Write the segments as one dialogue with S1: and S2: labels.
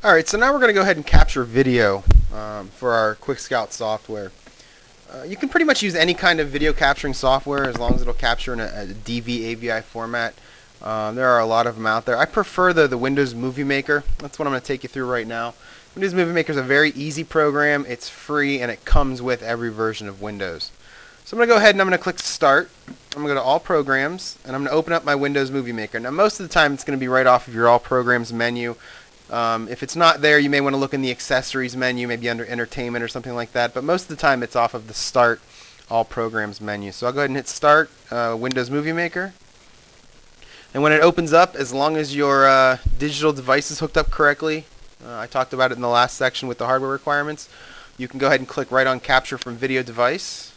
S1: Alright, so now we're going to go ahead and capture video for our Quick Scout software. You can pretty much use any kind of video capturing software as long as it'll capture in a DV AVI format. There are a lot of them out there. I prefer the Windows Movie Maker. That's what I'm going to take you through right now. Windows Movie Maker is a very easy program. It's free and it comes with every version of Windows. So I'm going to go ahead and I'm going to click Start. I'm going to go to All Programs and I'm going to open up my Windows Movie Maker. Now most of the time it's going to be right off of your All Programs menu. If it's not there, you may want to look in the Accessories menu, maybe under Entertainment or something like that. But most of the time it's off of the Start All Programs menu. So I'll go ahead and hit Start Windows Movie Maker. And when it opens up, as long as your digital device is hooked up correctly, I talked about it in the last section with the hardware requirements, you can go ahead and click right on Capture from Video Device.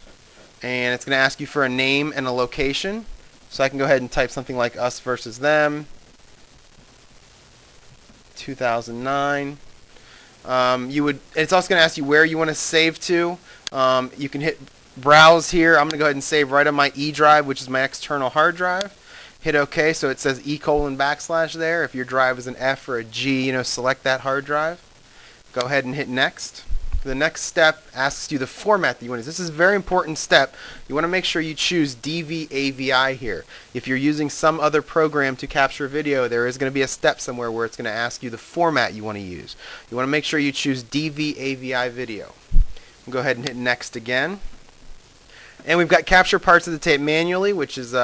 S1: And it's going to ask you for a name and a location. So I can go ahead and type something like Us versus Them, 2009. It's also going to ask you where you want to save to. You can hit Browse here. I'm going to go ahead and save right on my E drive, which is my external hard drive. Hit OK, so it says E:\/ there. If your drive is an F or a G, select that hard drive. Go ahead and hit Next. The next step asks you the format that you want to use. This is a very important step. You want to make sure you choose DV AVI here. If you're using some other program to capture video, there is going to be a step somewhere where it's going to ask you the format you want to use. You want to make sure you choose DV AVI video. Go ahead and hit Next again. And we've got capture parts of the tape manually, which is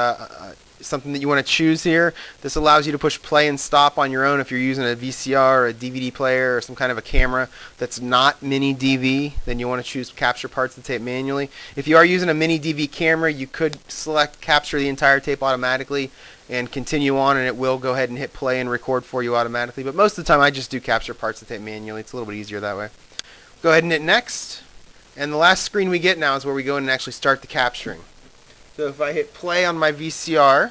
S1: something that you want to choose here. This allows you to push play and stop on your own if you're using a VCR or a DVD player or some kind of a camera that's not mini DV. Then you want to choose capture parts of the tape manually. If you are using a mini DV camera, you could select capture the entire tape automatically and continue on, and it will go ahead and hit play and record for you automatically. But most of the time I just do capture parts of the tape manually. It's a little bit easier that way. Go ahead and hit Next. And the last screen we get now is where we go in and actually start the capturing. So if I hit play on my VCR,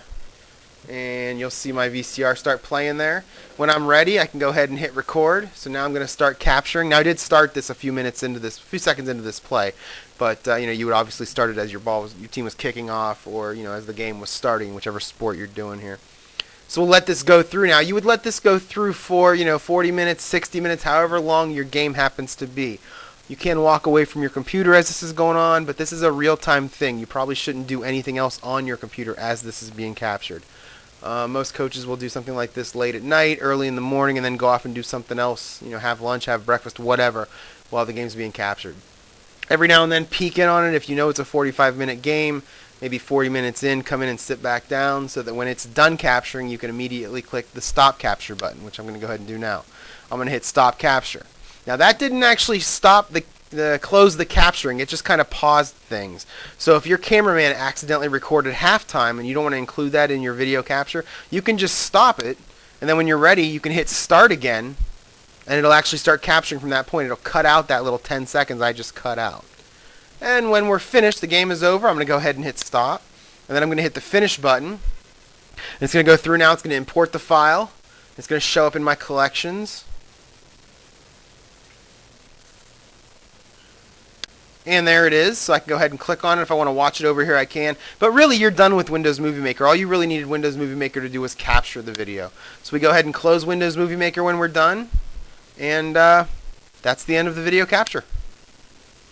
S1: and you'll see my VCR start playing there. When I'm ready, I can go ahead and hit record. So now I'm going to start capturing. Now I did start this a few seconds into this play, but you would obviously start it as your team was kicking off, or as the game was starting, whichever sport you're doing here. So we'll let this go through now. You would let this go through for 40 minutes, 60 minutes, however long your game happens to be. You can walk away from your computer as this is going on, but this is a real-time thing. You probably shouldn't do anything else on your computer as this is being captured. Most coaches will do something like this late at night, early in the morning, and then go off and do something else, have lunch, have breakfast, whatever, while the game's being captured. Every now and then peek in on it if you know it's a 45-minute game, maybe 40 minutes in, come in and sit back down so that when it's done capturing, you can immediately click the Stop Capture button, which I'm going to go ahead and do now. I'm going to hit Stop Capture. Now that didn't actually stop close the capturing, it just kind of paused things. So if your cameraman accidentally recorded halftime and you don't want to include that in your video capture, you can just stop it, and then when you're ready you can hit start again, and it'll actually start capturing from that point. It'll cut out that little 10 seconds I just cut out. And when we're finished, the game is over, I'm going to go ahead and hit stop, and then I'm going to hit the finish button. It's going to go through now, it's going to import the file, it's going to show up in my collections. And there it is, so I can go ahead and click on it. If I want to watch it over here, I can. But really, you're done with Windows Movie Maker. All you really needed Windows Movie Maker to do was capture the video. So we go ahead and close Windows Movie Maker when we're done. And that's the end of the video capture.